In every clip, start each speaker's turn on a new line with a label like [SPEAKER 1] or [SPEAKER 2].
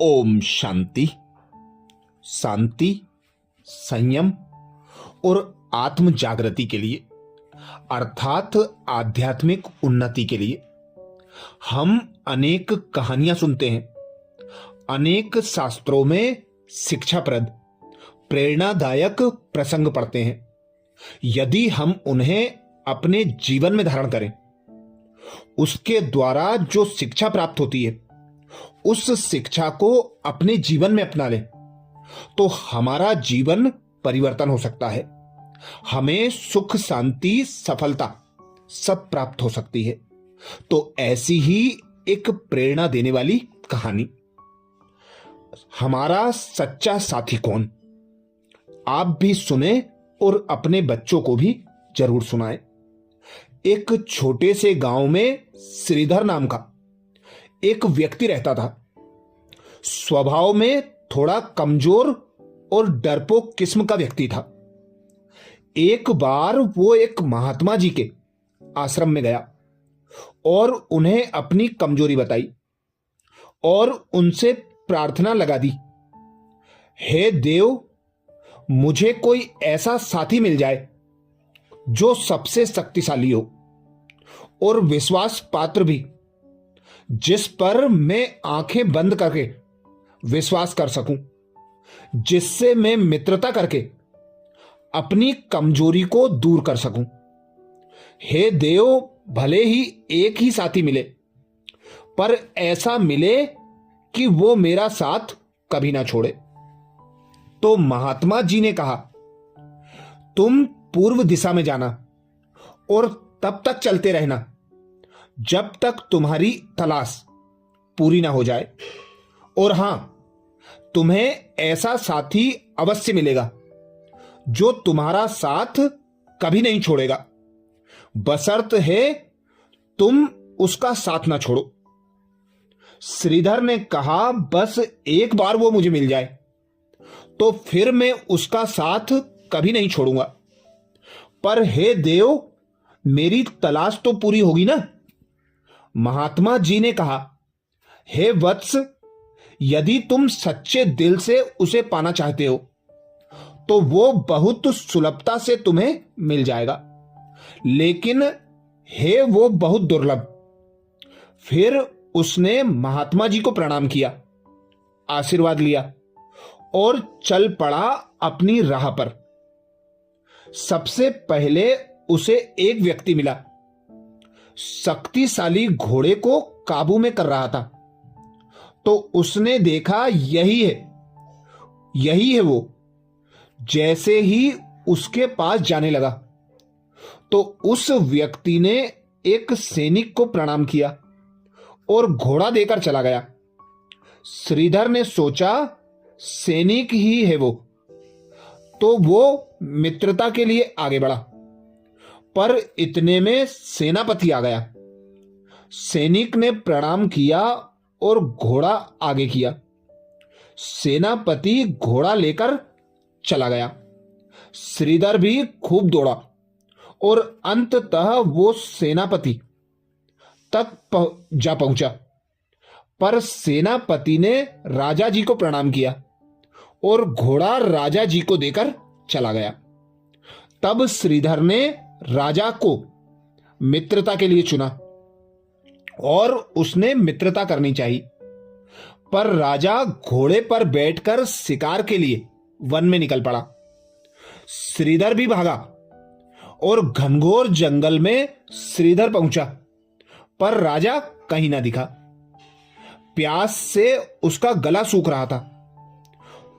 [SPEAKER 1] ओम शांति। शांति, संयम और आत्म जागृति के लिए अर्थात आध्यात्मिक उन्नति के लिए हम अनेक कहानियां सुनते हैं, अनेक शास्त्रों में शिक्षाप्रद प्रेरणादायक प्रसंग पढ़ते हैं। यदि हम उन्हें अपने जीवन में धारण करें, उसके द्वारा जो शिक्षा प्राप्त होती है उस शिक्षा को अपने जीवन में अपना लें तो हमारा जीवन परिवर्तन हो सकता है। हमें सुख, शांति, सफलता सब प्राप्त हो सकती है। तो ऐसी ही एक प्रेरणा देने वाली कहानी, हमारा सच्चा साथी कौन, आप भी सुने और अपने बच्चों को भी जरूर सुनाएं। एक छोटे से गांव में श्रीधर नाम का एक व्यक्ति रहता था। स्वभाव में थोड़ा कमजोर और डरपोक किस्म का व्यक्ति था। एक बार वो एक महात्मा जी के आश्रम में गया और उन्हें अपनी कमजोरी बताई और उनसे प्रार्थना लगा दी, हे देव, मुझे कोई ऐसा साथी मिल जाए जो सबसे शक्तिशाली हो और विश्वास पात्र भी, जिस पर मैं आंखें बंद करके विश्वास कर सकूं, जिससे मैं मित्रता करके अपनी कमजोरी को दूर कर सकूं। हे देव, भले ही एक ही साथी मिले, पर ऐसा मिले कि वो मेरा साथ कभी ना छोड़े। तो महात्मा जी ने कहा, तुम पूर्व दिशा में जाना और तब तक चलते रहना जब तक तुम्हारी तलाश पूरी ना हो जाए। और हां, तुम्हें ऐसा साथी अवश्य मिलेगा जो तुम्हारा साथ कभी नहीं छोड़ेगा, बशर्त है तुम उसका साथ ना छोड़ो। श्रीधर ने कहा, बस एक बार वो मुझे मिल जाए तो फिर मैं उसका साथ कभी नहीं छोड़ूंगा। पर हे देव, मेरी तलाश तो पूरी होगी ना। महात्मा जी ने कहा, हे वत्स, यदि तुम सच्चे दिल से उसे पाना चाहते हो तो वो बहुत सुलभता से तुम्हें मिल जाएगा, लेकिन है वो बहुत दुर्लभ। फिर उसने महात्मा जी को प्रणाम किया, आशीर्वाद लिया और चल पड़ा अपनी राह पर। सबसे पहले उसे एक व्यक्ति मिला, शक्तिशाली घोड़े को काबू में कर रहा था। तो उसने देखा यही है वो। जैसे ही उसके पास जाने लगा तो उस व्यक्ति ने एक सैनिक को प्रणाम किया और घोड़ा देकर चला गया। श्रीधर ने सोचा, सैनिक ही है वो, तो वो मित्रता के लिए आगे बढ़ा। पर इतने में सेनापति आ गया। सैनिक ने प्रणाम किया और घोड़ा आगे किया। सेनापति घोड़ा लेकर चला गया। श्रीधर भी खूब दौड़ा और अंततः वो सेनापति तक जा पहुंचा। पर सेनापति ने राजा जी को प्रणाम किया और घोड़ा राजा जी को देकर चला गया। तब श्रीधर ने राजा को मित्रता के लिए चुना और उसने मित्रता करनी चाहिए। पर राजा घोड़े पर बैठकर शिकार के लिए वन में निकल पड़ा। श्रीधर भी भागा और घनघोर जंगल में श्रीधर पहुंचा, पर राजा कहीं ना दिखा। प्यास से उसका गला सूख रहा था।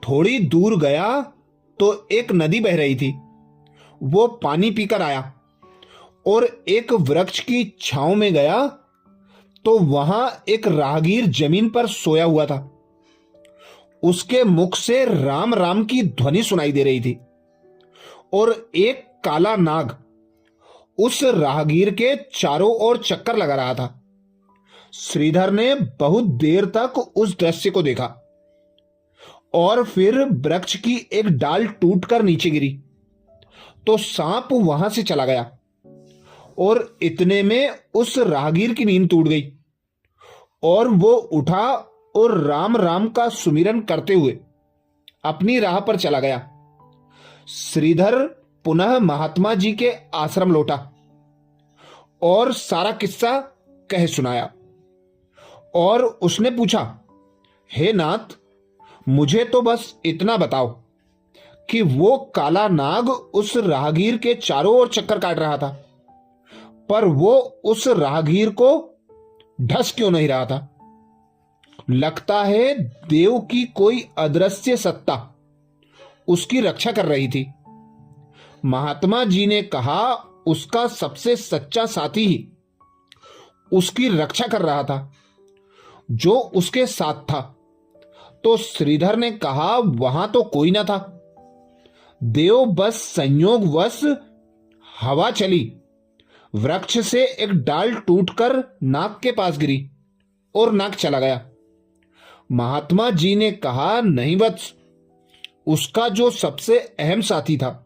[SPEAKER 1] थोड़ी दूर गया तो एक नदी बह रही थी। वो पानी पीकर आया और एक वृक्ष की छांव में गया तो वहां एक राहगीर जमीन पर सोया हुआ था। उसके मुख से राम राम की ध्वनि सुनाई दे रही थी और एक काला नाग उस राहगीर के चारों ओर चक्कर लगा रहा था। श्रीधर ने बहुत देर तक उस दृश्य को देखा और फिर वृक्ष की एक डाल टूटकर नीचे गिरी तो सांप वहां से चला गया और इतने में उस राहगीर की नींद टूट गई और वो उठा और राम राम का सुमिरन करते हुए अपनी राह पर चला गया। श्रीधर पुनः महात्मा जी के आश्रम लौटा और सारा किस्सा कह सुनाया। और उसने पूछा, हे नाथ, मुझे तो बस इतना बताओ कि वो काला नाग उस राहगीर के चारों ओर चक्कर काट रहा था, पर वो उस राहगीर को ढस क्यों नहीं रहा था? लगता है देव की कोई अदृश्य सत्ता उसकी रक्षा कर रही थी। महात्मा जी ने कहा उसका सबसे सच्चा साथी ही उसकी रक्षा कर रहा था जो उसके साथ था। तो श्रीधर ने कहा वहां तो कोई ना था, देव बस संयोगवश हवा चली, वृक्ष से एक डाल टूटकर नाग के पास गिरी और नाग चला गया। महात्मा जी ने कहा नहीं वत्स, उसका जो सबसे अहम साथी था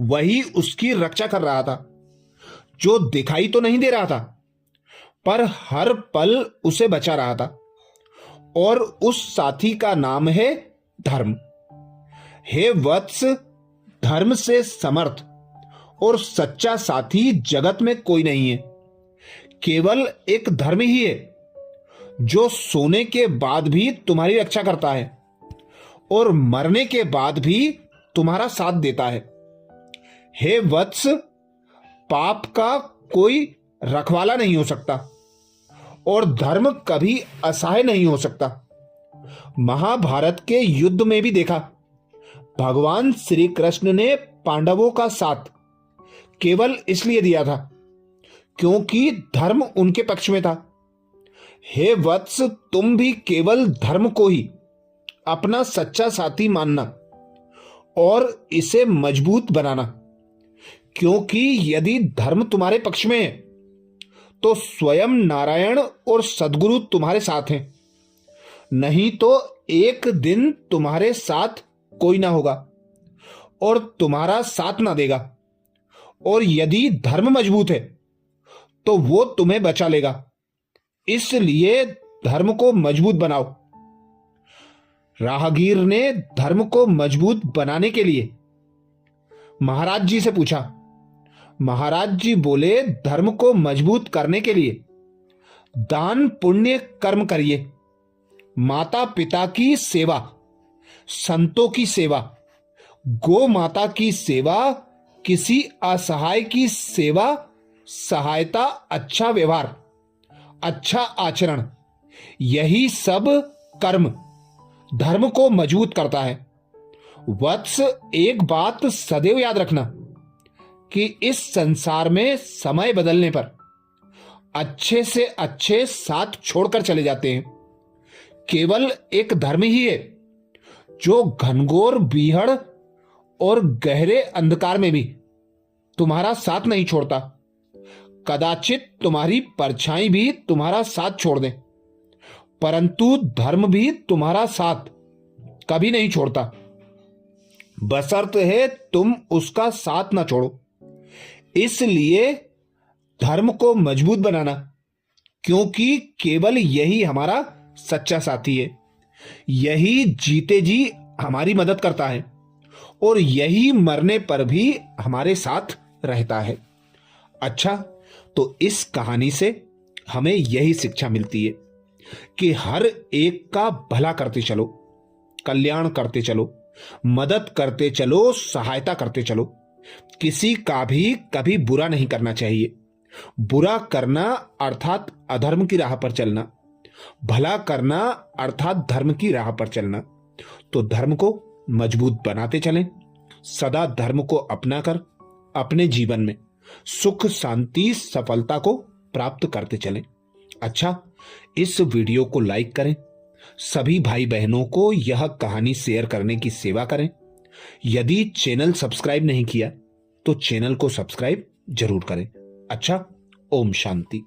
[SPEAKER 1] वही उसकी रक्षा कर रहा था, जो दिखाई तो नहीं दे रहा था पर हर पल उसे बचा रहा था, और उस साथी का नाम है धर्म। हे वत्स, धर्म से समर्थ और सच्चा साथी जगत में कोई नहीं है। केवल एक धर्म ही है जो सोने के बाद भी तुम्हारी रक्षा करता है और मरने के बाद भी तुम्हारा साथ देता है। हे वत्स, पाप का कोई रखवाला नहीं हो सकता और धर्म कभी असहाय नहीं हो सकता। महाभारत के युद्ध में भी देखा, भगवान श्री कृष्ण ने पांडवों का साथ केवल इसलिए दिया था क्योंकि धर्म उनके पक्ष में था। हे वत्स, तुम भी केवल धर्म को ही अपना सच्चा साथी मानना और इसे मजबूत बनाना, क्योंकि यदि धर्म तुम्हारे पक्ष में है तो स्वयं नारायण और सद्गुरु तुम्हारे साथ हैं, नहीं तो एक दिन तुम्हारे साथ कोई ना होगा और तुम्हारा साथ ना देगा। और यदि धर्म मजबूत है तो वो तुम्हें बचा लेगा, इसलिए धर्म को मजबूत बनाओ। राहगीर ने धर्म को मजबूत बनाने के लिए महाराज जी से पूछा। महाराज जी बोले, धर्म को मजबूत करने के लिए दान पुण्य कर्म करिए, माता पिता की सेवा, संतों की सेवा, गौ माता की सेवा, किसी असहाय की सेवा, सहायता, अच्छा व्यवहार, अच्छा आचरण, यही सब कर्म धर्म को मजबूत करता है। वत्स, एक बात सदैव याद रखना कि इस संसार में समय बदलने पर अच्छे से अच्छे साथ छोड़कर चले जाते हैं। केवल एक धर्म ही है जो घनघोर बीहड़ और गहरे अंधकार में भी तुम्हारा साथ नहीं छोड़ता। कदाचित तुम्हारी परछाई भी तुम्हारा साथ छोड़ दे, परंतु धर्म भी तुम्हारा साथ कभी नहीं छोड़ता, बशर्ते है तुम उसका साथ ना छोड़ो। इसलिए धर्म को मजबूत बनाना, क्योंकि केवल यही हमारा सच्चा साथी है, यही जीते जी हमारी मदद करता है और यही मरने पर भी हमारे साथ रहता है। अच्छा, तो इस कहानी से हमें यही शिक्षा मिलती है कि हर एक का भला करते चलो, कल्याण करते चलो, मदद करते चलो, सहायता करते चलो। किसी का भी कभी बुरा नहीं करना चाहिए। बुरा करना अर्थात अधर्म की राह पर चलना, भला करना अर्थात धर्म की राह पर चलना। तो धर्म को मजबूत बनाते चलें, सदा धर्म को अपनाकर अपने जीवन में सुख, शांति, सफलता को प्राप्त करते चलें। अच्छा, इस वीडियो को लाइक करें, सभी भाई बहनों को यह कहानी शेयर करने की सेवा करें। यदि चैनल सब्सक्राइब नहीं किया तो चैनल को सब्सक्राइब जरूर करें। अच्छा, ओम शांति।